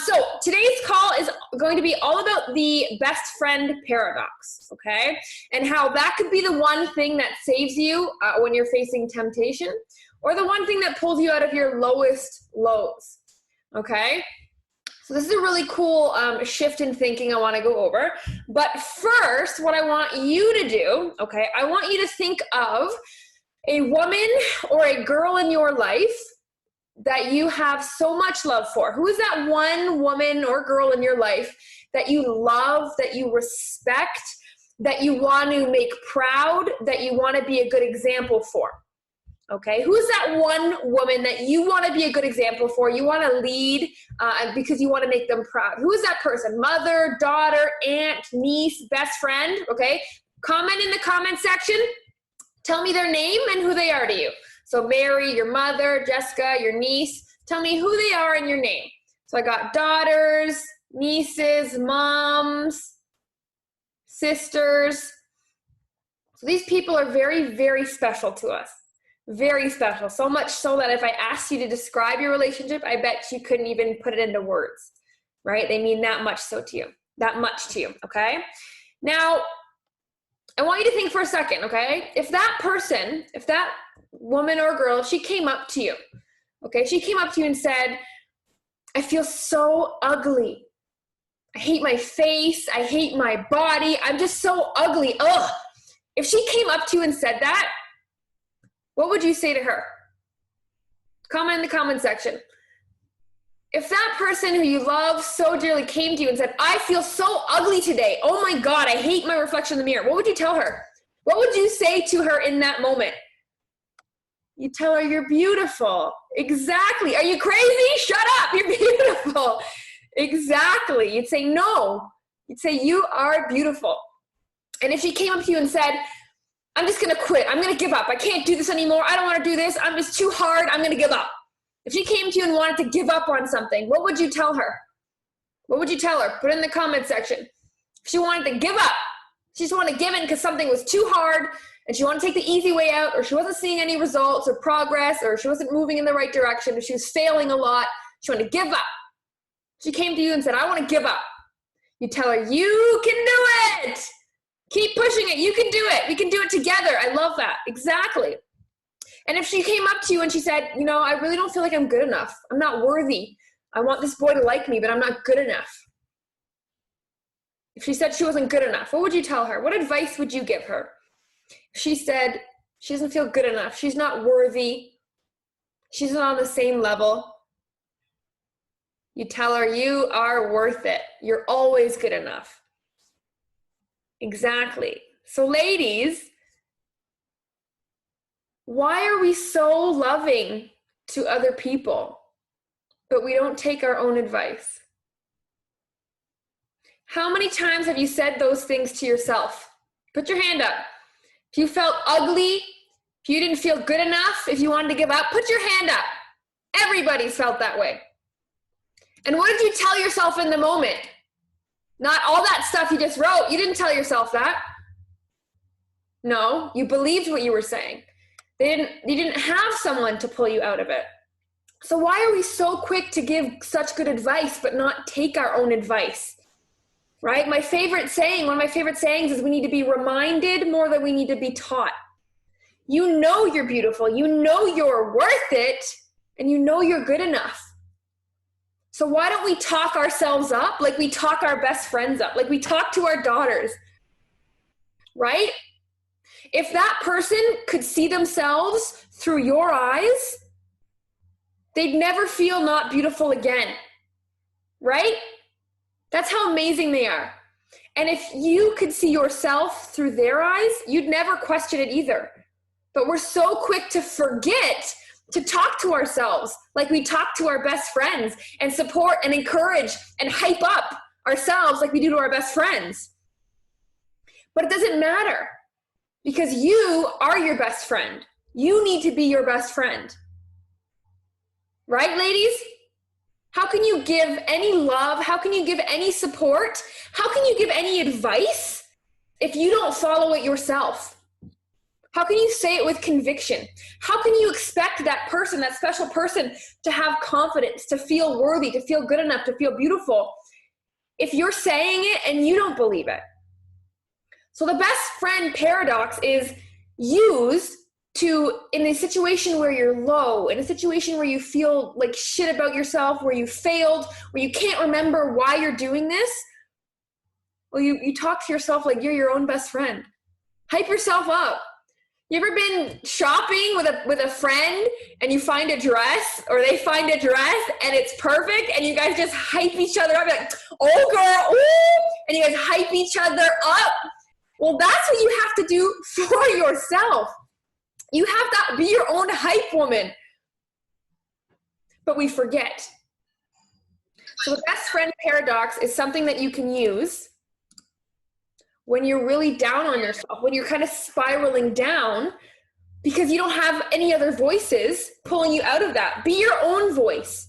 So today's call is going to be all about the best friend paradox, okay? And how that could be the one thing that saves you when you're facing temptation, or the one thing that pulls you out of your lowest lows, okay? So this is a really cool shift in thinking I want to go over. But first, what I want you to do, okay, I want you to think of a woman or a girl in your life that you have so much love for. Who is that one woman or girl in your life that you love, that you respect, that you want to make proud, that you want to be a good example for? Okay, who's that one woman that you want to be a good example for? You want to lead because you want to make them proud. Who is that person? Mother, daughter, aunt, niece, best friend? Okay, comment in the comment section. Tell me their name and who they are to you. So Mary, your mother, Jessica, your niece. Tell me who they are in your name. So I got daughters, nieces, moms, sisters. So these people are very, very special to us. Very special, so much so that if I asked you to describe your relationship, I bet you couldn't even put it into words, right? They mean that much to you, okay? Now, I want you to think for a second, okay? If that person, if that woman or girl, she came up to you, okay? She came up to you and said, I feel so ugly. I hate my face. I hate my body. I'm just so ugly. Ugh. If she came up to you and said that, what would you say to her? Comment in the comment section. If that person who you love so dearly came to you and said, I feel so ugly today. Oh my God, I hate my reflection in the mirror. What would you tell her? What would you say to her in that moment? You tell her you're beautiful. Exactly. Are you crazy? Shut up. You're beautiful. Exactly. You'd say no. You'd say you are beautiful. And if she came up to you and said, I'm just going to quit. I'm going to give up. I can't do this anymore. I don't want to do this. It's too hard. I'm going to give up. If she came to you and wanted to give up on something, what would you tell her? What would you tell her? Put it in the comment section. If she wanted to give up, she just wanted to give in because something was too hard and she wanted to take the easy way out, or she wasn't seeing any results or progress, or she wasn't moving in the right direction, or she was failing a lot, she wanted to give up. She came to you and said, I want to give up. You tell her, you can do it. Keep pushing it. You can do it. We can do it together. I love that. Exactly. And if she came up to you and she said, I really don't feel like I'm good enough. I'm not worthy. I want this boy to like me, but I'm not good enough. If she said she wasn't good enough, what would you tell her? What advice would you give her? If she said she doesn't feel good enough, she's not worthy, she's not on the same level, you tell her you are worth it. You're always good enough. Exactly. So ladies, why are we so loving to other people, but we don't take our own advice? How many times have you said those things to yourself? Put your hand up. If you felt ugly, if you didn't feel good enough, if you wanted to give up, put your hand up. Everybody's felt that way. And what did you tell yourself in the moment? Not all that stuff you just wrote. You didn't tell yourself that. No, you believed what you were saying. You didn't have someone to pull you out of it. So why are we so quick to give such good advice but not take our own advice? Right? One of my favorite sayings is we need to be reminded more than we need to be taught. You know you're beautiful. You know you're worth it. And you know you're good enough. So why don't we talk ourselves up like we talk our best friends up, like we talk to our daughters, right? If that person could see themselves through your eyes, they'd never feel not beautiful again, right? That's how amazing they are. And if you could see yourself through their eyes, you'd never question it either. But we're so quick to forget to talk to ourselves like we talk to our best friends and support and encourage and hype up ourselves like we do to our best friends. But it doesn't matter because you are your best friend. You need to be your best friend. Right, ladies? How can you give any love? How can you give any support? How can you give any advice if you don't follow it yourself? How can you say it with conviction? How can you expect that person, that special person, to have confidence, to feel worthy, to feel good enough, to feel beautiful, if you're saying it and you don't believe it? So the best friend paradox is used to, in a situation where you're low, in a situation where you feel like shit about yourself, where you failed, where you can't remember why you're doing this, well, you talk to yourself like you're your own best friend. Hype yourself up. You ever been shopping with a friend and you find a dress, or they find a dress and it's perfect, and you guys just hype each other up, like, oh girl, ooh, and you guys hype each other up? Well, that's what you have to do for yourself. You have to be your own hype woman. But we forget. So the best friend paradox is something that you can use when you're really down on yourself, when you're kind of spiraling down because you don't have any other voices pulling you out of that. Be your own voice.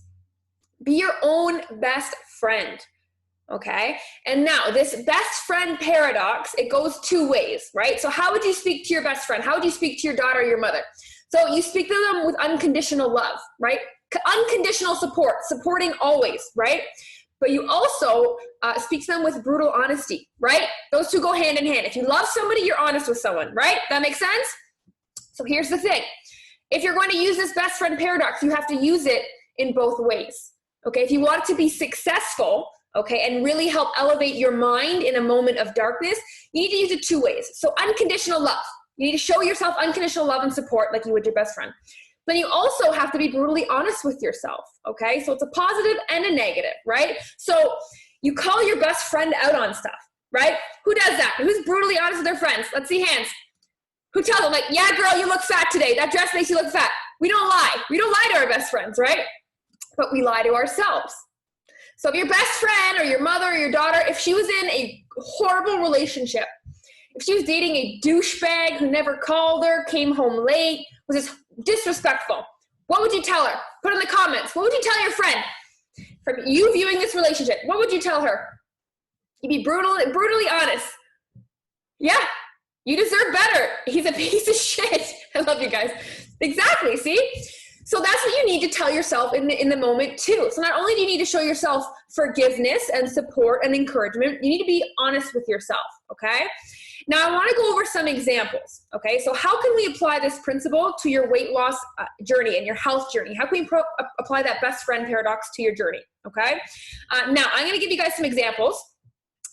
Be your own best friend. Okay? And now this best friend paradox, it goes two ways, right? So how would you speak to your best friend? How would you speak to your daughter or your mother? So you speak to them with unconditional love, right? Unconditional support, supporting always, right? But you also speak to them with brutal honesty, right? Those two go hand in hand. If you love somebody, you're honest with someone, right? That makes sense? So here's the thing. If you're going to use this best friend paradox, you have to use it in both ways, okay? If you want it to be successful, okay, and really help elevate your mind in a moment of darkness, you need to use it two ways. So unconditional love. You need to show yourself unconditional love and support like you would your best friend. Then you also have to be brutally honest with yourself, okay? So it's a positive and a negative, right? So you call your best friend out on stuff, right? Who does that? Who's brutally honest with their friends? Let's see hands. Who tells them, like, yeah, girl, you look fat today. That dress makes you look fat. We don't lie. We don't lie to our best friends, right? But we lie to ourselves. So if your best friend or your mother or your daughter, if she was in a horrible relationship, if she was dating a douchebag who never called her, came home late, was just disrespectful, what would you tell her? Put in the comments. What would you tell your friend? From you viewing this relationship, what would you tell her? You'd be brutally honest. Yeah, you deserve better. He's a piece of shit. I love you guys. Exactly, see? So that's what you need to tell yourself in the moment too. So not only do you need to show yourself forgiveness and support and encouragement, you need to be honest with yourself, okay? Now I want to go over some examples, okay? So how can we apply this principle to your weight loss journey and your health journey? How can we apply that best friend paradox to your journey, okay? Now I'm going to give you guys some examples.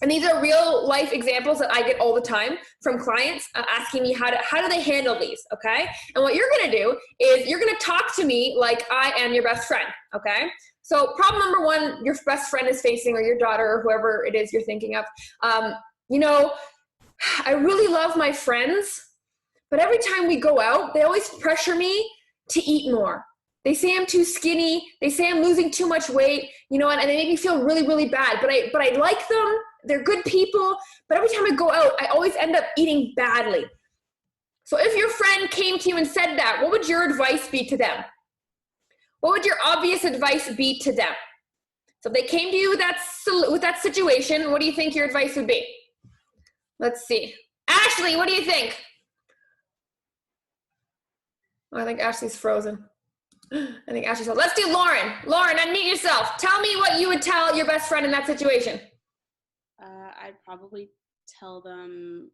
And these are real life examples that I get all the time from clients asking me how do they handle these, okay? And what you're gonna do is you're gonna talk to me like I am your best friend, okay? So problem number one your best friend is facing, or your daughter, or whoever it is you're thinking of, you know, I really love my friends, but every time we go out, they always pressure me to eat more. They say I'm too skinny, they say I'm losing too much weight, you know, and they make me feel really, really bad, but I like them. They're good people, but every time I go out, I always end up eating badly. So if your friend came to you and said that, what would your advice be to them? What would your obvious advice be to them? So if they came to you with that situation, what do you think your advice would be? Let's see. Ashley, what do you think? Oh, I think Ashley's frozen. I think Ashley's frozen. Let's do Lauren. Lauren, unmute yourself. Tell me what you would tell your best friend in that situation. I'd probably tell them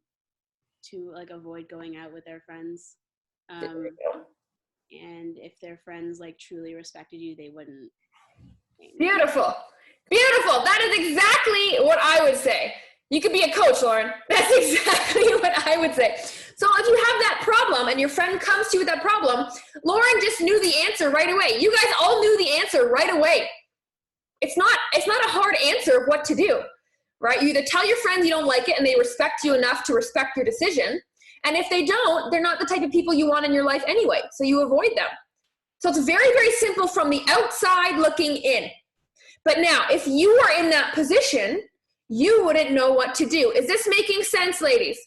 to like avoid going out with their friends. And if their friends like truly respected you, they wouldn't. Beautiful. Beautiful. That is exactly what I would say. You could be a coach, Lauren. That's exactly what I would say. So if you have that problem and your friend comes to you with that problem, Lauren just knew the answer right away. You guys all knew the answer right away. It's not a hard answer of what to do. Right? You either tell your friends you don't like it and they respect you enough to respect your decision. And if they don't, they're not the type of people you want in your life anyway. So you avoid them. So it's very, very simple from the outside looking in. But now, if you are in that position, you wouldn't know what to do. Is this making sense, ladies?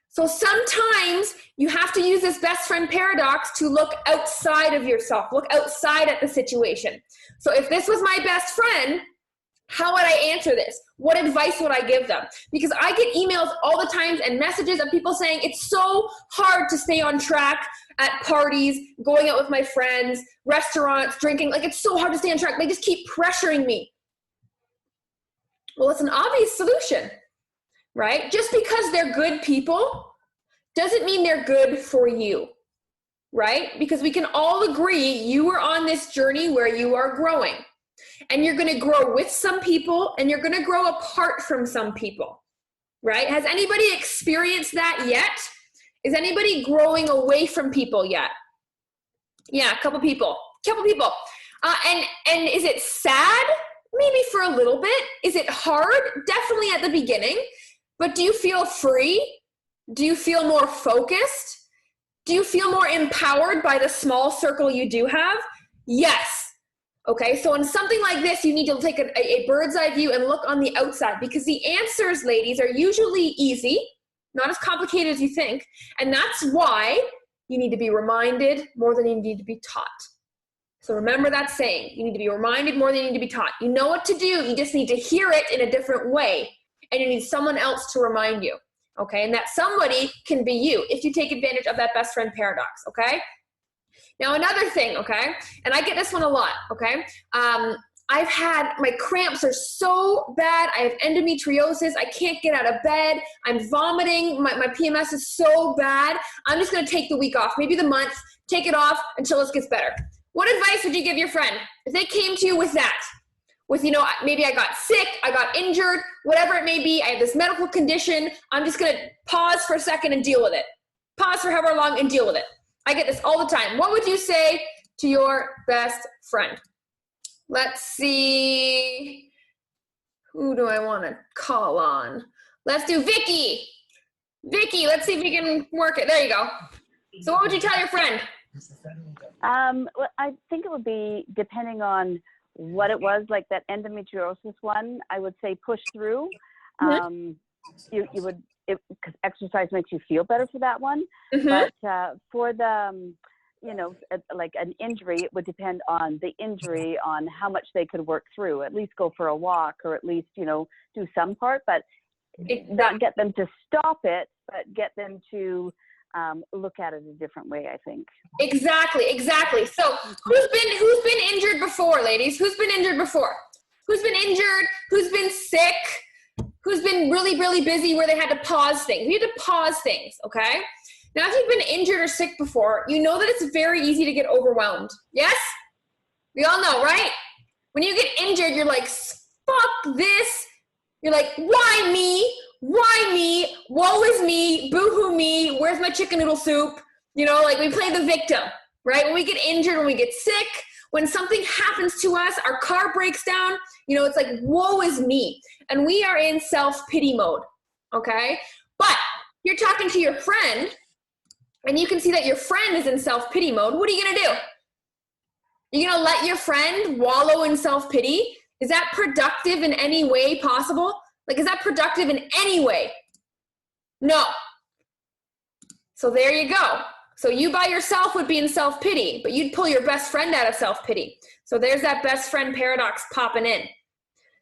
So sometimes you have to use this best friend paradox to look outside of yourself, look outside at the situation. So if this was my best friend, How would I answer this? What advice would I give them? Because I get emails all the time and messages of people saying it's so hard to stay on track at parties, going out with my friends, restaurants, drinking. Like, it's so hard to stay on track. They just keep pressuring me. Well, it's an obvious solution, right? Just because they're good people doesn't mean they're good for you, right? Because we can all agree you are on this journey where you are growing. And you're going to grow with some people and you're going to grow apart from some people, right? Has anybody experienced that yet? Is anybody growing away from people yet? Yeah, a couple people. And is it sad? Maybe for a little bit. Is it hard? Definitely at the beginning. But do you feel free? Do you feel more focused? Do you feel more empowered by the small circle you do have? Yes. Okay, so in something like this, you need to take a bird's eye view and look on the outside, because the answers, ladies, are usually easy, not as complicated as you think, and that's why you need to be reminded more than you need to be taught. So remember that saying, you need to be reminded more than you need to be taught. You know what to do, you just need to hear it in a different way, and you need someone else to remind you, okay? And that somebody can be you if you take advantage of that best friend paradox, okay? Now, another thing, okay, and I get this one a lot, okay, I've had, my cramps are so bad, I have endometriosis, I can't get out of bed, I'm vomiting, my PMS is so bad, I'm just going to take the week off, maybe the month, take it off until this gets better. What advice would you give your friend if they came to you with that? With, you know, maybe I got sick, I got injured, whatever it may be, I have this medical condition, I'm just going to pause for a second and deal with it. Pause for however long and deal with it. I get this all the time. What would you say to your best friend? Let's see. Who do I want to call on? Let's do Vicky. Vicky, let's see if we can work it. There you go. So what would you tell your friend? Well, I think it would be depending on what it was, like that endometriosis one, I would say push through. You would, because exercise makes you feel better for that one. But for the, you know, like an injury, it would depend on the injury, on how much they could work through. At least go for a walk, or at least, you know, do some part, but not get them to stop it, but get them to look at it a different way, I think. Exactly. So who's been injured before, ladies? Who's been injured before? Who's been injured? Who's been sick? Who's been really, really busy where they had to pause things? We had to pause things, okay? Now, if you've been injured or sick before, you know that it's very easy to get overwhelmed. Yes? We all know, right? When you get injured, you're like, fuck this. You're like, why me? Why me? Woe is me. Boo-hoo me. Where's my chicken noodle soup? You know, like we play the victim, right? When we get injured, when we get sick, when something happens to us, our car breaks down, you know, it's like, woe is me. And we are in self-pity mode, okay? But you're talking to your friend, and you can see that your friend is in self-pity mode. What are you going to do? You're going to let your friend wallow in self-pity? Is that productive in any way possible? Like, is that productive in any way? No. So there you go. So you by yourself would be in self-pity, but you'd pull your best friend out of self-pity. So there's that best friend paradox popping in.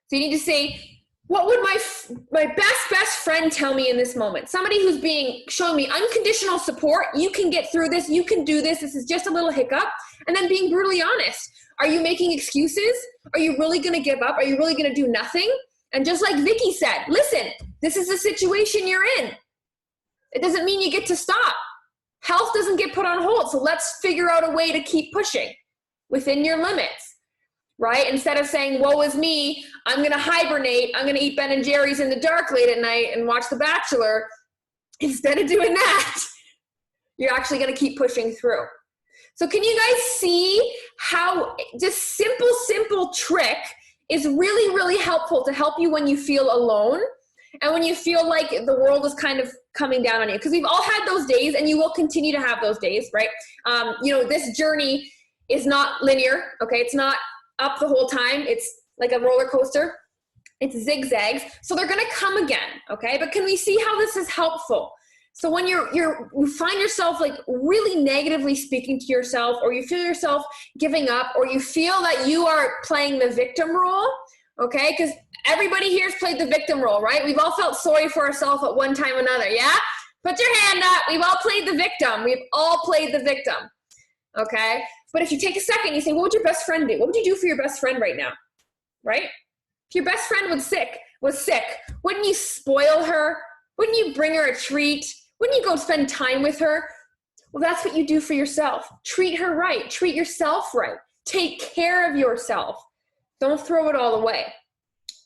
So you need to say, what would my best friend tell me in this moment? Somebody who's showing me unconditional support. You can get through this. You can do this. This is just a little hiccup. And then being brutally honest. Are you making excuses? Are you really going to give up? Are you really going to do nothing? And just like Vicky said, listen, this is the situation you're in. It doesn't mean you get to stop. Health doesn't get put on hold. So let's figure out a way to keep pushing within your limits, right? Instead of saying, woe is me, I'm going to hibernate. I'm going to eat Ben & Jerry's in the dark late at night and watch The Bachelor. Instead of doing that, you're actually going to keep pushing through. So can you guys see how just simple trick is really, really helpful to help you when you feel alone and when you feel like the world is kind of coming down on you? Because we've all had those days, and you will continue to have those days, right? You know, this journey is not linear, okay? It's not up the whole time. It's like a roller coaster. It's zigzags. So they're going to come again, okay? But can we see how this is helpful? So when you find yourself like really negatively speaking to yourself, or you feel yourself giving up, or you feel that you are playing the victim role, okay? Because everybody here's played the victim role, right? We've all felt sorry for ourselves at one time or another, yeah? Put your hand up. We've all played the victim. We've all played the victim, okay? But if you take a second, you say, what would your best friend do? What would you do for your best friend right now, right? If your best friend was sick, wouldn't you spoil her? Wouldn't you bring her a treat? Wouldn't you go spend time with her? Well, that's what you do for yourself. Treat her right. Treat yourself right. Take care of yourself. Don't throw it all away.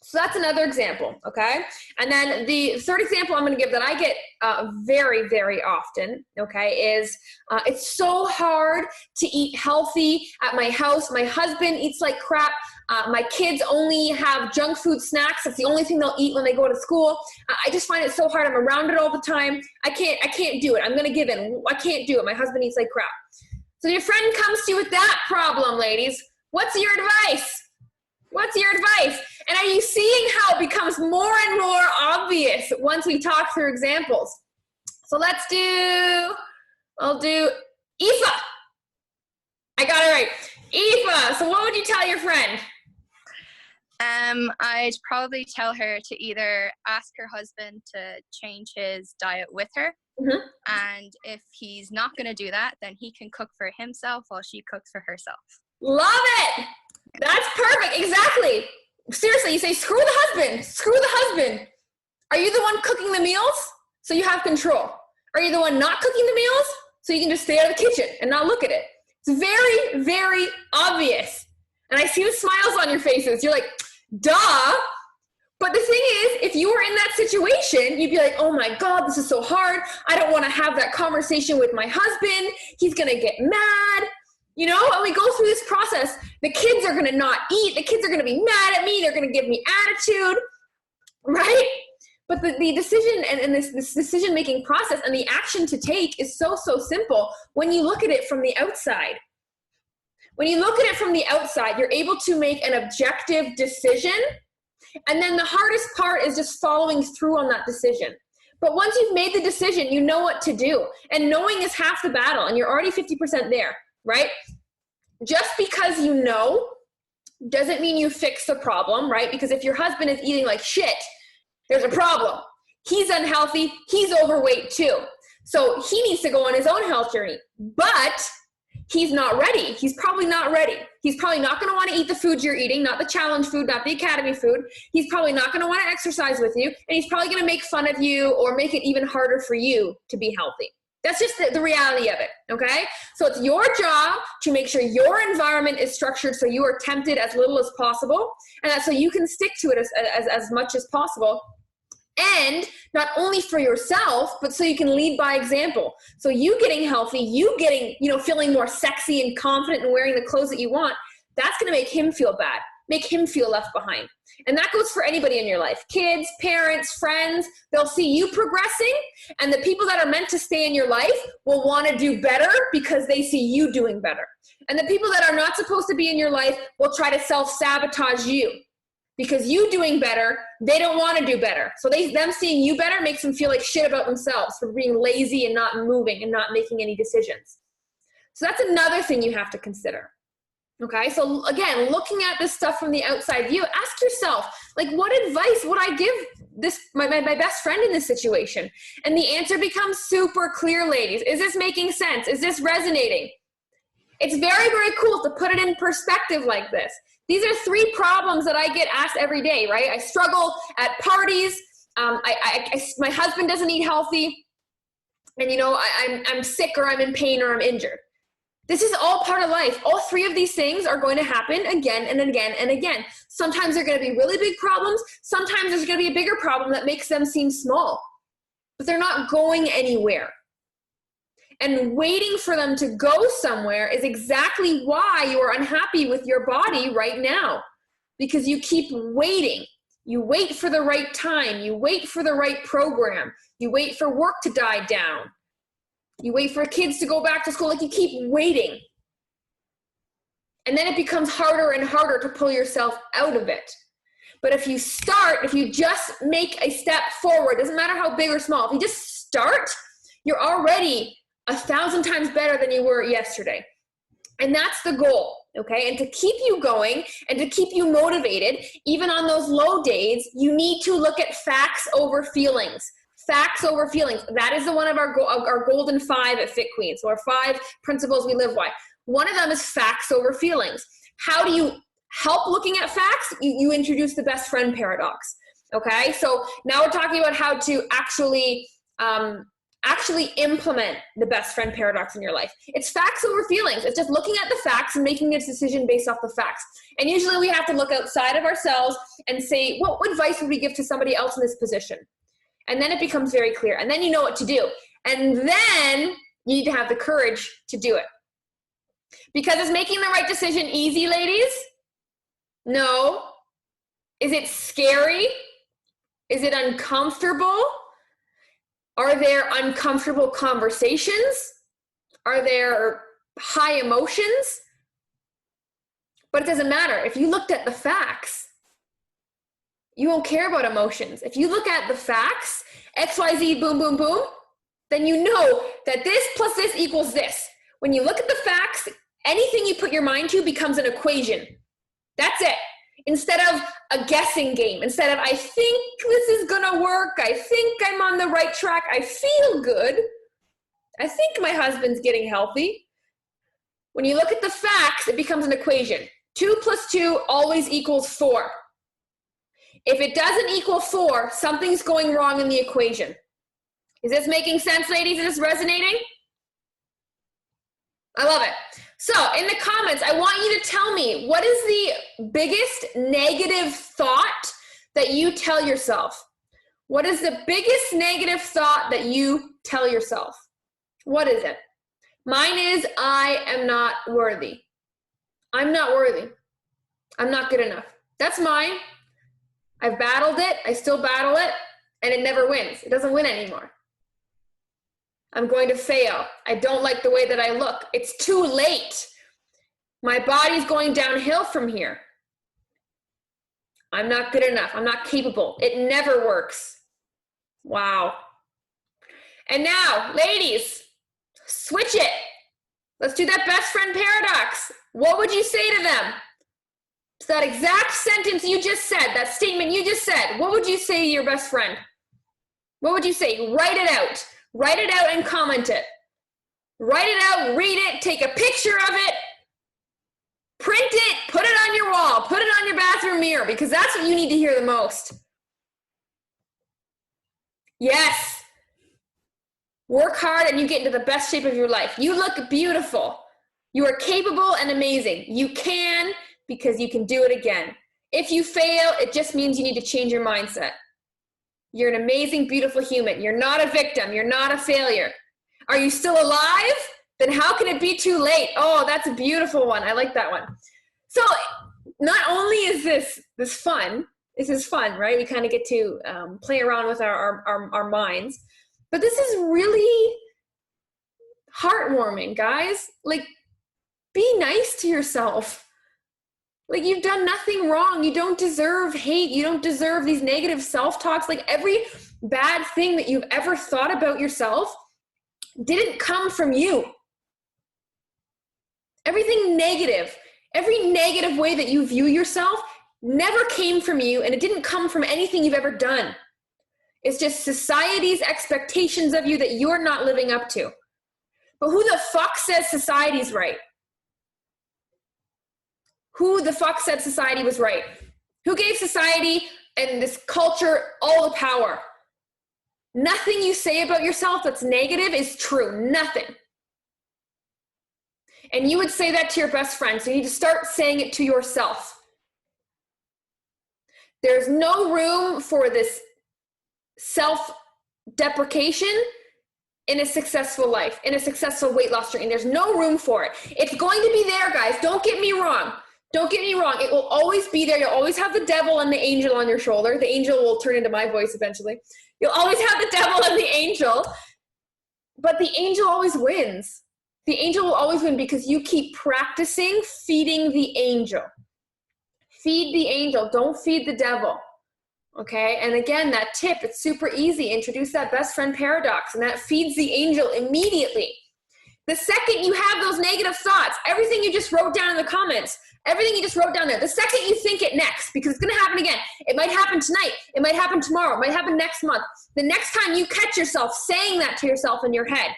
So that's another example, okay? And then the third example I'm going to give that I get very, very often, okay, is it's so hard to eat healthy at my house. My husband eats like crap. My kids only have junk food snacks. That's the only thing they'll eat when they go to school. I just find it so hard. I'm around it all the time. I can't do it. I'm going to give in. I can't do it. My husband eats like crap. So your friend comes to you with that problem, ladies. What's your advice? What's your advice? And are you seeing how it becomes more and more obvious once we talk through examples? So I'll do Aoife. I got it right. Aoife, so what would you tell your friend? I'd probably tell her to either ask her husband to change his diet with her. Mm-hmm. And if he's not going to do that, then he can cook for himself while she cooks for herself. Love it. That's perfect. Exactly. Seriously, you say, screw the husband. Screw the husband. Are you the one cooking the meals so you have control? Are you the one not cooking the meals so you can just stay out of the kitchen and not look at it? It's very, very obvious. And I see the smiles on your faces. You're like, duh. But the thing is, if you were in that situation, you'd be like, oh my God, this is so hard. I don't want to have that conversation with my husband. He's going to get mad. You know, and we go through this process. The kids are going to not eat. The kids are going to be mad at me. They're going to give me attitude, right? But the decision and this decision-making process and the action to take is so simple when you look at it from the outside. When you look at it from the outside, you're able to make an objective decision. And then the hardest part is just following through on that decision. But once you've made the decision, you know what to do. And knowing is half the battle, and you're already 50% there. Right? Just because you know doesn't mean you fix the problem, right? Because if your husband is eating like shit, there's a problem. He's unhealthy. He's overweight too. So he needs to go on his own health journey. But he's not ready. He's probably not ready. He's probably not going to want to eat the food you're eating, not the challenge food, not the academy food. He's probably not going to want to exercise with you. And he's probably going to make fun of you or make it even harder for you to be healthy. That's just the reality of it, okay? So it's your job to make sure your environment is structured so you are tempted as little as possible, and that so you can stick to it as much as possible. And not only for yourself, but so you can lead by example. So you getting healthy, you getting, feeling more sexy and confident and wearing the clothes that you want, that's gonna make him feel bad, make him feel left behind. And that goes for anybody in your life. Kids, parents, friends, they'll see you progressing, and the people that are meant to stay in your life will want to do better because they see you doing better. And the people that are not supposed to be in your life will try to self-sabotage you because you doing better, they don't want to do better. So them seeing you better makes them feel like shit about themselves for being lazy and not moving and not making any decisions. So that's another thing you have to consider. Okay, so again, looking at this stuff from the outside view, ask yourself, like, what advice would I give this my best friend in this situation? And the answer becomes super clear, ladies. Is this making sense? Is this resonating? It's very, very cool to put it in perspective like this. These are 3 problems that I get asked every day, right? I struggle at parties. My husband doesn't eat healthy. And, I'm sick or I'm in pain or I'm injured. This is all part of life. All 3 of these things are going to happen again and again and again. Sometimes they're going to be really big problems. Sometimes there's going to be a bigger problem that makes them seem small. But they're not going anywhere. And waiting for them to go somewhere is exactly why you are unhappy with your body right now. Because you keep waiting. You wait for the right time. You wait for the right program. You wait for work to die down. You wait for kids to go back to school, like you keep waiting. And then it becomes harder and harder to pull yourself out of it. But if you just make a step forward, doesn't matter how big or small, if you just start, you're already 1,000 times better than you were yesterday. And that's the goal. Okay, and to keep you going and to keep you motivated, even on those low days, you need to look at facts over feelings. Facts over feelings. That is the one of our golden 5 at Fit Queen. So our 5 principles we live by. One of them is facts over feelings. How do you help looking at facts? You introduce the best friend paradox. Okay, so now we're talking about how to actually implement the best friend paradox in your life. It's facts over feelings. It's just looking at the facts and making a decision based off the facts. And usually we have to look outside of ourselves and say, what advice would we give to somebody else in this position? And then it becomes very clear. And then you know what to do. And then you need to have the courage to do it. Because is making the right decision easy, ladies? No. Is it scary? Is it uncomfortable? Are there uncomfortable conversations? Are there high emotions? But it doesn't matter. If you looked at the facts, you won't care about emotions. If you look at the facts, X, Y, Z, boom, boom, boom, then you know that this plus this equals this. When you look at the facts, anything you put your mind to becomes an equation. That's it. Instead of a guessing game, instead of I think this is gonna work, I think I'm on the right track, I feel good, I think my husband's getting healthy. When you look at the facts, it becomes an equation. 2 plus 2 always equals 4. If it doesn't equal 4, something's going wrong in the equation. Is this making sense, ladies? Is this resonating? I love it. So in the comments, I want you to tell me, what is the biggest negative thought that you tell yourself? What is the biggest negative thought that you tell yourself? What is it? Mine is, I am not worthy. I'm not worthy. I'm not good enough. That's mine. I've battled it. I still battle it. And it never wins. It doesn't win anymore. I'm going to fail. I don't like the way that I look. It's too late. My body's going downhill from here. I'm not good enough. I'm not capable. It never works. Wow. And now, ladies, switch it. Let's do that best friend paradox. What would you say to them? To that exact sentence you just said, that statement you just said, what would you say to your best friend? What would you say? Write it out. Write it out and comment it. Write it out, read it, take a picture of it, print it, put it on your wall, put it on your bathroom mirror, because that's what you need to hear the most. Yes. Work hard and you get into the best shape of your life. You look beautiful. You are capable and amazing. You can, because you can do it again. If you fail, it just means you need to change your mindset. You're an amazing, beautiful human. You're not a victim. You're not a failure. Are you still alive? Then how can it be too late? Oh, that's a beautiful one. I like that one. So not only is this fun, this is fun, right? We kind of get to play around with our minds, but this is really heartwarming, guys. Like, be nice to yourself. Like, you've done nothing wrong. You don't deserve hate. You don't deserve these negative self-talks. Like, every bad thing that you've ever thought about yourself didn't come from you. Everything negative, every negative way that you view yourself never came from you, and it didn't come from anything you've ever done. It's just society's expectations of you that you're not living up to. But who the fuck says society's right? Who the fuck said society was right? Who gave society and this culture all the power? Nothing you say about yourself that's negative is true. Nothing. And you would say that to your best friend, so you need to start saying it to yourself. There's no room for this self-deprecation in a successful life, in a successful weight loss journey. There's no room for it. It's going to be there, guys. Don't get me wrong. Don't get me wrong. It will always be there. You'll always have the devil and the angel on your shoulder. The angel will turn into my voice eventually. You'll always have the devil and the angel. But the angel always wins. The angel will always win because you keep practicing feeding the angel. Feed the angel. Don't feed the devil. Okay? And again, that tip, it's super easy. Introduce that best friend paradox, and that feeds the angel immediately. The second you have those negative thoughts, everything you just wrote down in the comments, everything you just wrote down there, the second you think it next, because it's going to happen again. It might happen tonight. It might happen tomorrow. It might happen next month. The next time you catch yourself saying that to yourself in your head,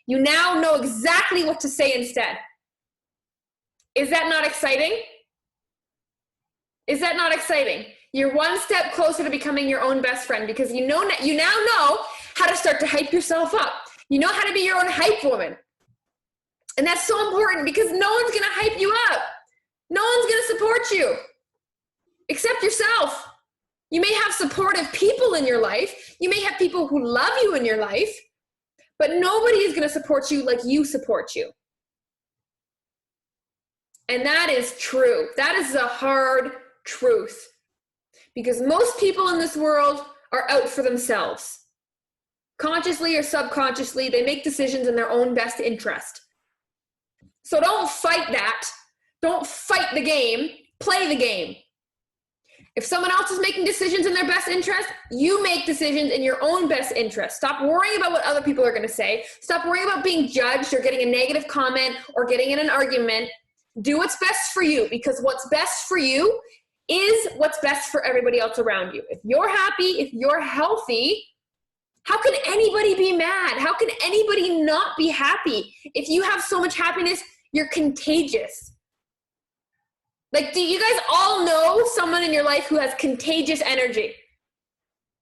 you now know exactly what to say instead. Is that not exciting? Is that not exciting? You're one step closer to becoming your own best friend, because you now know how to start to hype yourself up. You know how to be your own hype woman. And that's so important, because no one's going to hype you up. No one's going to support you except yourself. You may have supportive people in your life. You may have people who love you in your life, but nobody is going to support you like you support you. And that is true. That is a hard truth, because most people in this world are out for themselves. Consciously or subconsciously, they make decisions in their own best interest. So don't fight that. Don't fight the game. Play the game. If someone else is making decisions in their best interest, you make decisions in your own best interest. Stop worrying about what other people are going to say. Stop worrying about being judged or getting a negative comment or getting in an argument. Do what's best for you, because what's best for you is what's best for everybody else around you. If you're happy, if you're healthy, how can anybody be mad? How can anybody not be happy? If you have so much happiness, you're contagious. Like, do you guys all know someone in your life who has contagious energy?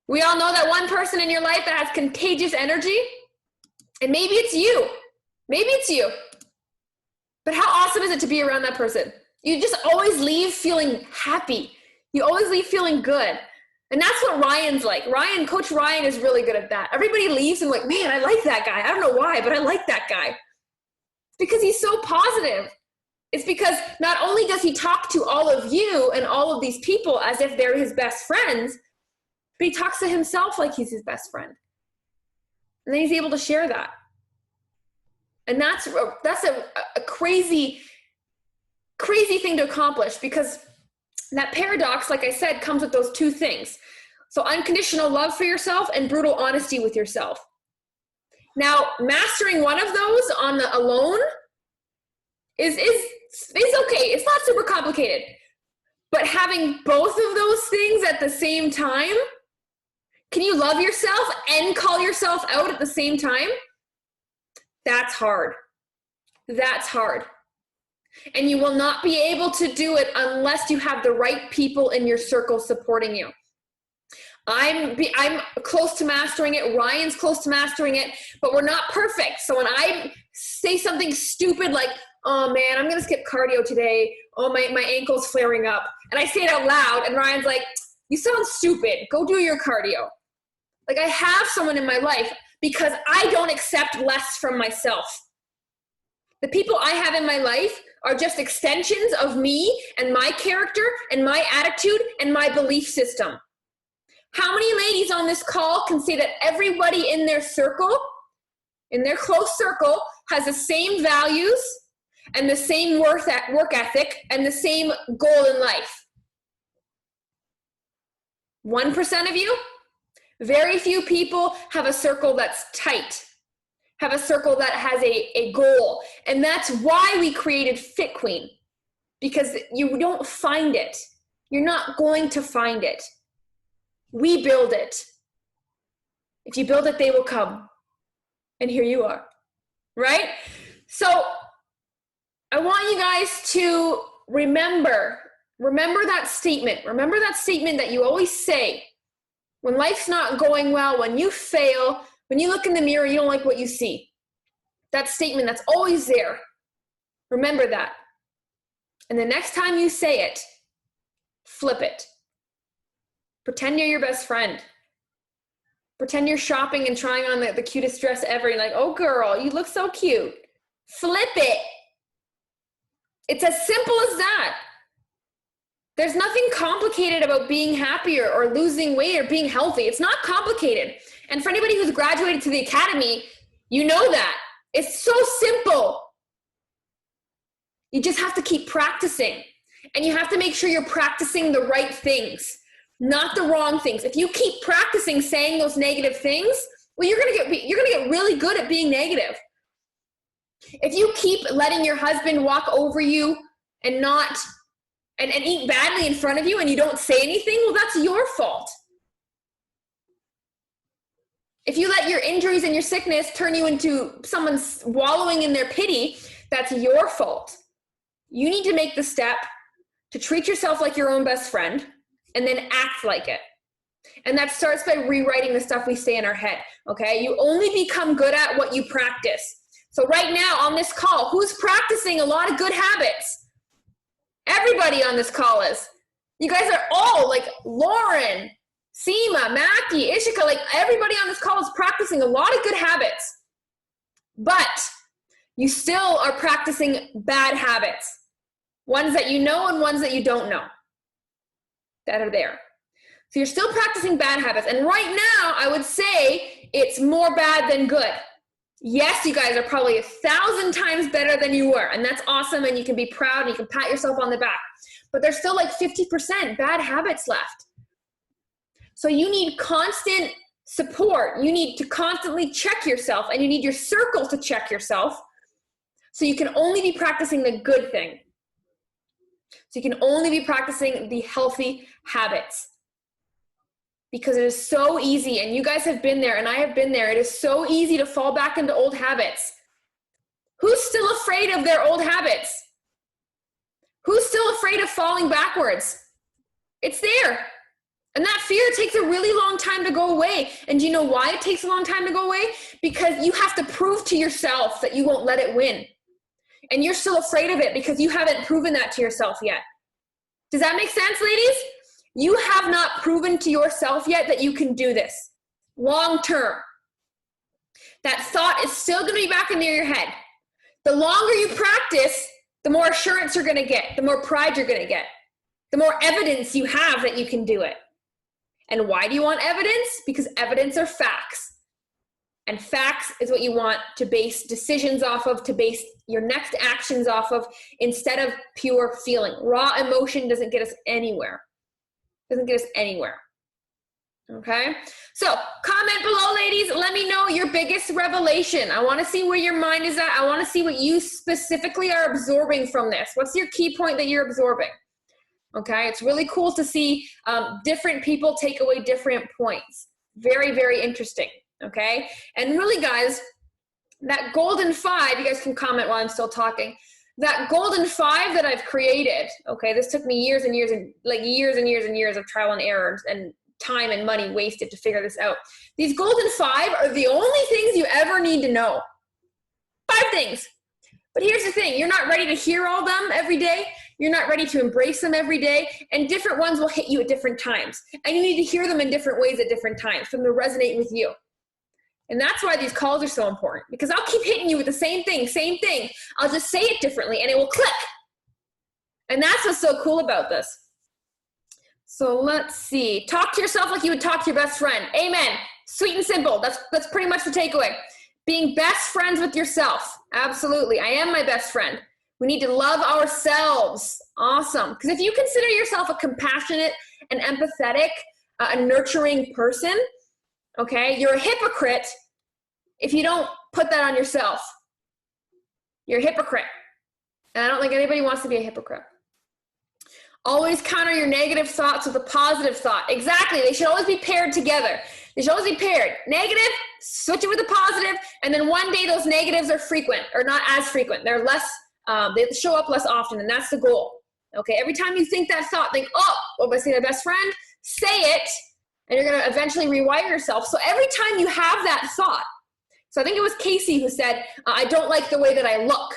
We all know that one person in your life that has contagious energy, and maybe it's you. Maybe it's you. But how awesome is it to be around that person? You just always leave feeling happy. You always leave feeling good. And that's what Ryan's like. Coach Ryan is really good at that. Everybody leaves and like, man, I like that guy. I don't know why, but I like that guy. It's because he's so positive. It's because not only does he talk to all of you and all of these people as if they're his best friends, but he talks to himself like he's his best friend. And then he's able to share that. And that's a crazy, crazy thing to accomplish, because that paradox, like I said, comes with those two things. So unconditional love for yourself and brutal honesty with yourself. Now, mastering one of those on the alone is okay. It's not super complicated. But having both of those things at the same time, can you love yourself and call yourself out at the same time? That's hard. That's hard. And you will not be able to do it unless you have the right people in your circle supporting you. I'm close to mastering it. Ryan's close to mastering it, but we're not perfect. So when I say something stupid like, oh man, I'm going to skip cardio today. Oh, my ankle's flaring up. And I say it out loud, and Ryan's like, you sound stupid. Go do your cardio. Like, I have someone in my life because I don't accept less from myself. The people I have in my life are just extensions of me and my character and my attitude and my belief system. How many ladies on this call can say that everybody in their circle, in their close circle, has the same values and the same work ethic and the same goal in life? 1% of you? Very few people have a circle that's tight, have a circle that has a goal. And that's why we created Fit Queen, because you don't find it. You're not going to find it. We build it. If you build it, they will come. And here you are, right? So I want you guys to remember that statement. Remember that statement that you always say when life's not going well, when you fail, when you look in the mirror, you don't like what you see. That statement that's always there. Remember that. And the next time you say it, flip it. Pretend you're your best friend. Pretend you're shopping and trying on the cutest dress ever. You're like, oh girl, you look so cute. Flip it. It's as simple as that. There's nothing complicated about being happier or losing weight or being healthy. It's not complicated. And for anybody who's graduated to the academy, you know that. It's so simple. You just have to keep practicing. And you have to make sure you're practicing the right things, not the wrong things. If you keep practicing saying those negative things, well, you're gonna get really good at being negative. If you keep letting your husband walk over you and not, and eat badly in front of you and you don't say anything, well, that's your fault. If you let your injuries and your sickness turn you into someone wallowing in their pity, that's your fault. You need to make the step to treat yourself like your own best friend and then act like it. And that starts by rewriting the stuff we say in our head, okay? You only become good at what you practice. So right now on this call, who's practicing a lot of good habits? Everybody on this call is. You guys are all like Lauren, Seema, Mackie, Ishika, like everybody on this call is practicing a lot of good habits. But you still are practicing bad habits. Ones that you know and ones that you don't know that are there. So you're still practicing bad habits. And right now, I would say it's more bad than good. Yes, you guys are probably 1,000 times better than you were. And that's awesome. And you can be proud and you can pat yourself on the back. But there's still like 50% bad habits left. So you need constant support. You need to constantly check yourself. And you need your circle to check yourself. So you can only be practicing the good thing. So you can only be practicing the healthy habits. Because it is so easy, and you guys have been there, and I have been there. It is so easy to fall back into old habits. Who's still afraid of their old habits? Who's still afraid of falling backwards? It's there. And that fear takes a really long time to go away. And do you know why it takes a long time to go away? Because you have to prove to yourself that you won't let it win. And you're still afraid of it because you haven't proven that to yourself yet. Does that make sense, ladies? You have not proven to yourself yet that you can do this long term. That thought is still going to be back into your head. The longer you practice, the more assurance you're going to get, the more pride you're going to get, the more evidence you have that you can do it. And why do you want evidence? Because evidence are facts. And facts is what you want to base decisions off of, to base your next actions off of, instead of pure feeling. Raw emotion doesn't get us anywhere. Doesn't get us anywhere. Okay? So comment below, ladies. Let me know your biggest revelation. I want to see where your mind is at. I want to see what you specifically are absorbing from this. What's your key point that you're absorbing? Okay? It's really cool to see different people take away different points. Very, very interesting. Okay? And really, guys, that golden 5, you guys can comment while I'm still talking. That golden 5 that I've created, okay, this took me years and years of trial and error and time and money wasted to figure this out. These golden 5 are the only things you ever need to know. 5 things. But here's the thing, you're not ready to hear all them every day. You're not ready to embrace them every day. And different ones will hit you at different times. And you need to hear them in different ways at different times for them to resonate with you. And that's why these calls are so important, because I'll keep hitting you with the same thing. I'll just say it differently and it will click. And that's what's so cool about this. So let's see. Talk to yourself like you would talk to your best friend. Amen. Sweet and simple. That's pretty much the takeaway. Being best friends with yourself. Absolutely. I am my best friend. We need to love ourselves. Awesome. Because if you consider yourself a compassionate and empathetic, a nurturing person, okay, you're a hypocrite if you don't put that on yourself. You're a hypocrite. And I don't think anybody wants to be a hypocrite. Always counter your negative thoughts with a positive thought. Exactly. They should always be paired together. They should always be paired. Negative, switch it with a positive, and then one day those negatives are frequent, or not as frequent. They're less, they show up less often, and that's the goal. Okay, every time you think that thought, think, oh, what am I saying to my best friend? Say it, and you're going to eventually rewire yourself. So every time you have that thought, so I think it was Casey who said, I don't like the way that I look,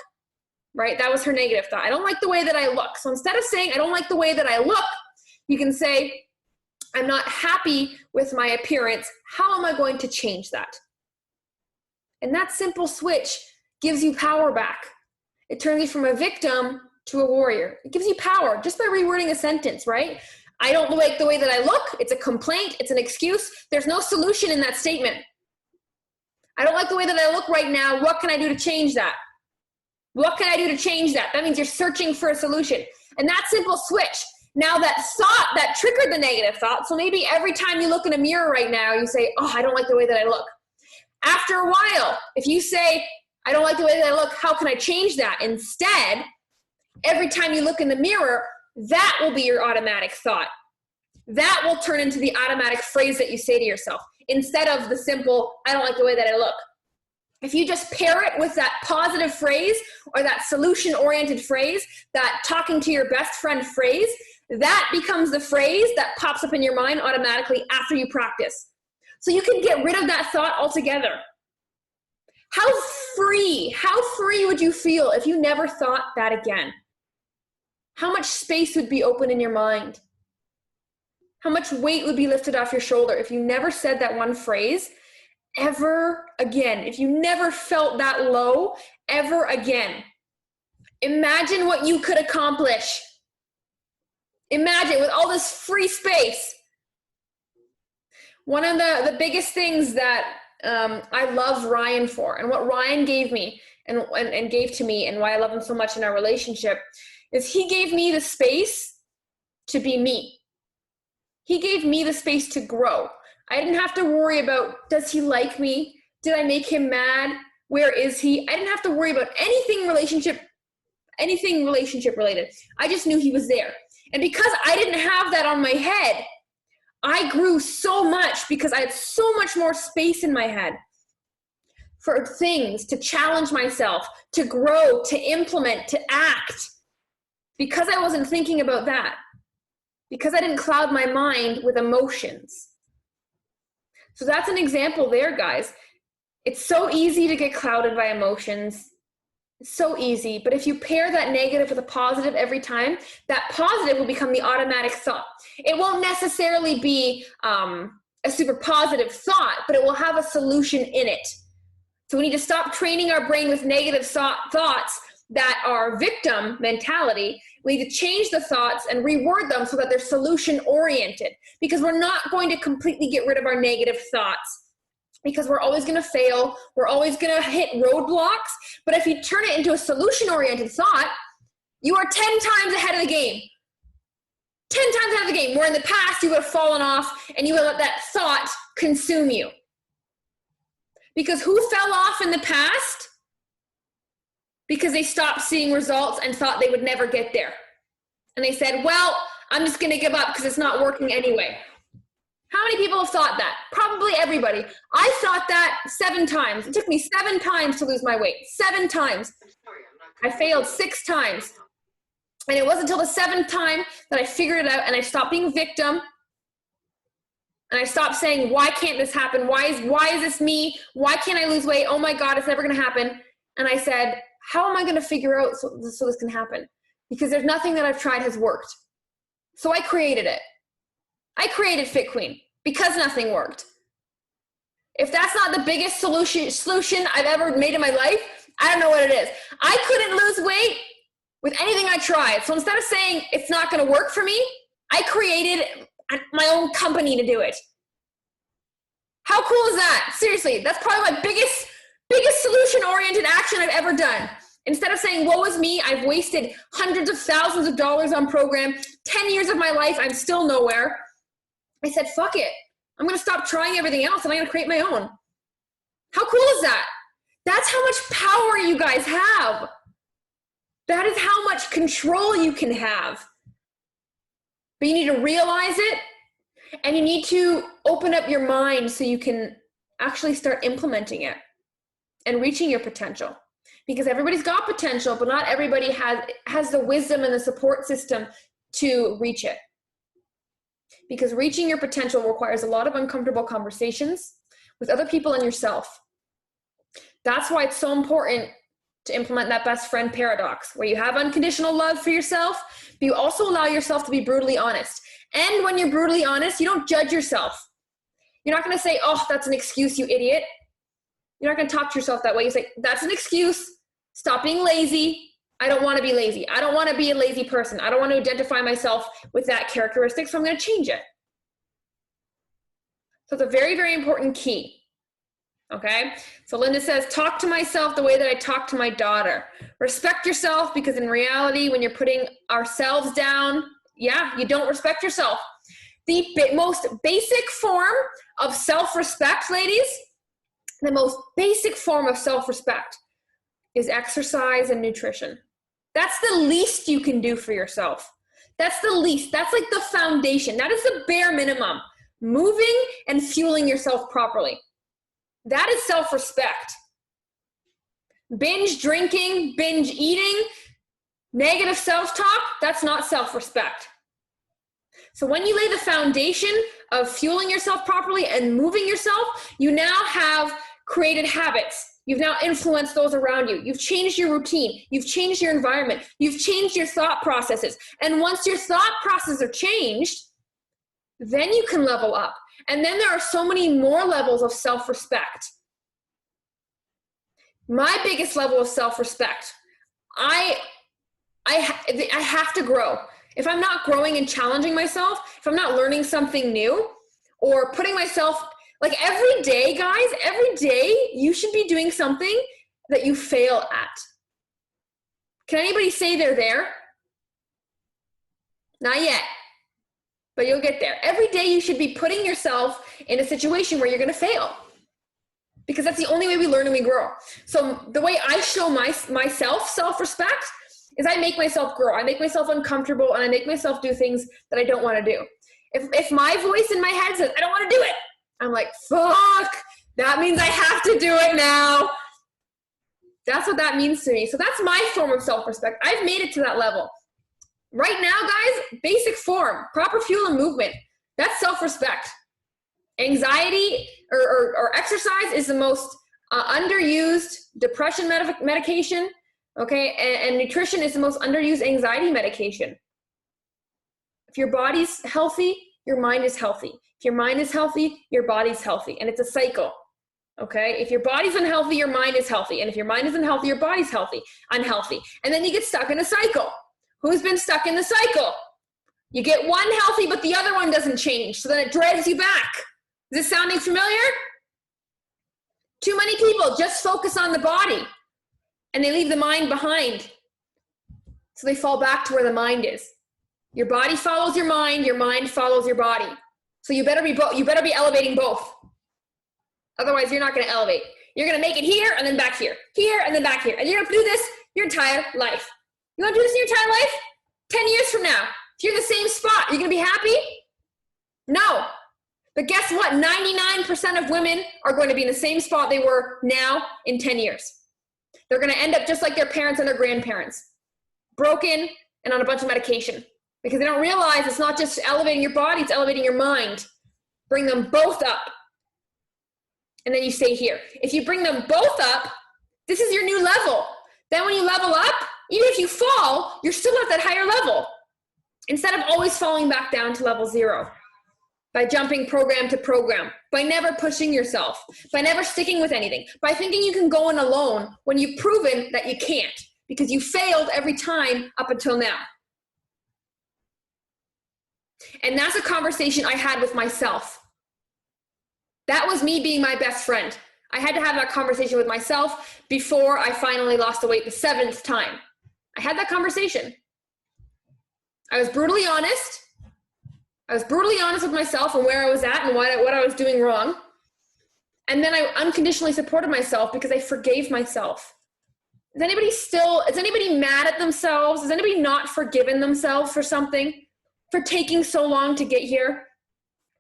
right? That was her negative thought. I don't like the way that I look. So instead of saying, I don't like the way that I look, you can say, I'm not happy with my appearance. How am I going to change that? And that simple switch gives you power back. It turns you from a victim to a warrior. It gives you power just by rewording a sentence, right? I don't like the way that I look. It's a complaint. It's an excuse. There's no solution in that statement. I don't like the way that I look right now. What can I do to change that? What can I do to change that? That means you're searching for a solution. And that simple switch. Now that thought that triggered the negative thought, so maybe every time you look in a mirror right now, you say, oh, I don't like the way that I look. After a while, if you say, I don't like the way that I look. How can I change that? Instead, every time you look in the mirror, that will be your automatic thought. That will turn into the automatic phrase that you say to yourself instead of the simple, I don't like the way that I look. If you just pair it with that positive phrase or that solution-oriented phrase, that talking to your best friend phrase, that becomes the phrase that pops up in your mind automatically after you practice. So you can get rid of that thought altogether. How free would you feel if you never thought that again? How much space would be open in your mind? How much weight would be lifted off your shoulder if you never said that one phrase ever again? If you never felt that low ever again? Imagine what you could accomplish. Imagine with all this free space. One of the biggest things that I love Ryan for, and what Ryan gave me and gave to me, and why I love him so much in our relationship, is he gave me the space to be me. He gave me the space to grow. I didn't have to worry about, does he like me? Did I make him mad? Where is he? I didn't have to worry about anything relationship related. I just knew he was there. And because I didn't have that on my head, I grew so much because I had so much more space in my head for things, to challenge myself, to grow, to implement, to act. Because I wasn't thinking about that. Because I didn't cloud my mind with emotions. So that's an example there, guys. It's so easy to get clouded by emotions. It's so easy. But if you pair that negative with a positive every time, that positive will become the automatic thought. It won't necessarily be a super positive thought, but it will have a solution in it. So we need to stop training our brain with negative thoughts that are victim mentality. We need to change the thoughts and reword them so that they're solution oriented, because we're not going to completely get rid of our negative thoughts, because we're always going to fail. We're always going to hit roadblocks. But if you turn it into a solution oriented thought, you are 10 times ahead of the game. 10 times ahead of the game, where in the past you would have fallen off and you would let that thought consume you. Because who fell off in the past? Because they stopped seeing results and thought they would never get there. And they said, well, I'm just going to give up because it's not working anyway. How many people have thought that? Probably everybody. I thought that 7 times. It took me 7 times to lose my weight. 7 times. I failed 6 times. And it wasn't until the 7th time that I figured it out and I stopped being victim. And I stopped saying, why can't this happen? Why is this me? Why can't I lose weight? Oh my God, it's never going to happen. And I said, how am I going to figure out so this can happen? Because there's nothing that I've tried has worked. So I created it. I created Fit Queen because nothing worked. If that's not the biggest solution I've ever made in my life, I don't know what it is. I couldn't lose weight with anything I tried. So instead of saying it's not going to work for me, I created my own company to do it. How cool is that? Seriously, that's probably my biggest solution-oriented action I've ever done. Instead of saying, woe is me, I've wasted hundreds of thousands of dollars on program, 10 years of my life, I'm still nowhere. I said, fuck it. I'm going to stop trying everything else and I'm going to create my own. How cool is that? That's how much power you guys have. That is how much control you can have. But you need to realize it, and you need to open up your mind so you can actually start implementing it and reaching your potential. Because everybody's got potential, but not everybody has the wisdom and the support system to reach it. Because reaching your potential requires a lot of uncomfortable conversations with other people and yourself. That's why it's so important to implement that best friend paradox, where you have unconditional love for yourself, but you also allow yourself to be brutally honest. And when you're brutally honest, you don't judge yourself. You're not going to say, oh, that's an excuse, you idiot. You're not going to talk to yourself that way. You say, that's an excuse. Stop being lazy. I don't want to be lazy. I don't want to be a lazy person. I don't want to identify myself with that characteristic, so I'm going to change it. So it's a very, very important key. Okay, so Linda says, talk to myself the way that I talk to my daughter. Respect yourself, because in reality, when you're putting ourselves down, yeah, you don't respect yourself. The most basic form of self-respect, ladies, the most basic form of self-respect is exercise and nutrition. That's the least you can do for yourself. That's the least. That's like the foundation. That is the bare minimum. Moving and fueling yourself properly. That is self-respect. Binge drinking, binge eating, negative self-talk, that's not self-respect. So when you lay the foundation of fueling yourself properly and moving yourself, you now have created habits. You've now influenced those around you. You've changed your routine. You've changed your environment. You've changed your thought processes. And once your thought processes are changed, then you can level up. And then there are so many more levels of self-respect. My biggest level of self-respect, I have to grow. If I'm not growing and challenging myself, if I'm not learning something new or putting myself, like every day, guys, every day you should be doing something that you fail at. Can anybody say they're there? Not yet, but you'll get there. Every day you should be putting yourself in a situation where you're going to fail, because that's the only way we learn and we grow. So the way I show myself self-respect is I make myself grow. I make myself uncomfortable, and I make myself do things that I don't want to do. If my voice in my head says, I don't want to do it, I'm like, fuck, that means I have to do it now. That's what that means to me. So that's my form of self-respect. I've made it to that level. Right now, guys, basic form, proper fuel and movement, that's self-respect. Anxiety or exercise is the most underused depression medication, okay? And nutrition is the most underused anxiety medication. If your body's healthy, your mind is healthy. If your mind is healthy, your body's healthy. And it's a cycle, okay? If your body's unhealthy, your mind is healthy. And if your mind isn't healthy, your body's unhealthy. And then you get stuck in a cycle. Who's been stuck in the cycle? You get one healthy, but the other one doesn't change. So then it drags you back. Is this sounding familiar? Too many people just focus on the body and they leave the mind behind. So they fall back to where the mind is. Your body follows your mind follows your body. So you better be elevating both. Otherwise you're not going to elevate. You're going to make it here and then back here and then back here. And you're going to do this your entire life. You want to do this in your entire life? 10 years from now, if you're in the same spot, you're going to be happy? No. But guess what? 99% of women are going to be in the same spot they were now in 10 years. They're going to end up just like their parents and their grandparents, broken and on a bunch of medication, because they don't realize it's not just elevating your body, it's elevating your mind. Bring them both up. And then you stay here. If you bring them both up, this is your new level. Then when you level up, even if you fall, you're still at that higher level, instead of always falling back down to level 0. By jumping program to program, by never pushing yourself, by never sticking with anything, by thinking you can go in alone when you've proven that you can't, because you failed every time up until now. And that's a conversation I had with myself. That was me being my best friend. I had to have that conversation with myself before I finally lost the weight the 7th time. I had that conversation. I was brutally honest. I was brutally honest with myself and where I was at and what I was doing wrong. And then I unconditionally supported myself because I forgave myself. Is anybody mad at themselves? Has anybody not forgiven themselves for something? For taking so long to get here?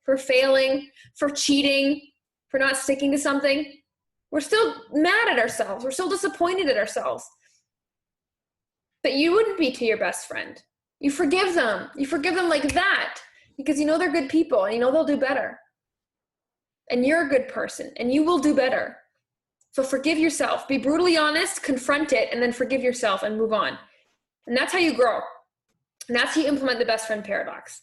For failing? For cheating? For not sticking to something? We're still mad at ourselves. We're still disappointed at ourselves. But you wouldn't be to your best friend. You forgive them. You forgive them like that. Because you know they're good people and you know they'll do better. And you're a good person and you will do better. So forgive yourself. Be brutally honest, confront it, and then forgive yourself and move on. And that's how you grow. And that's how you implement the best friend paradox.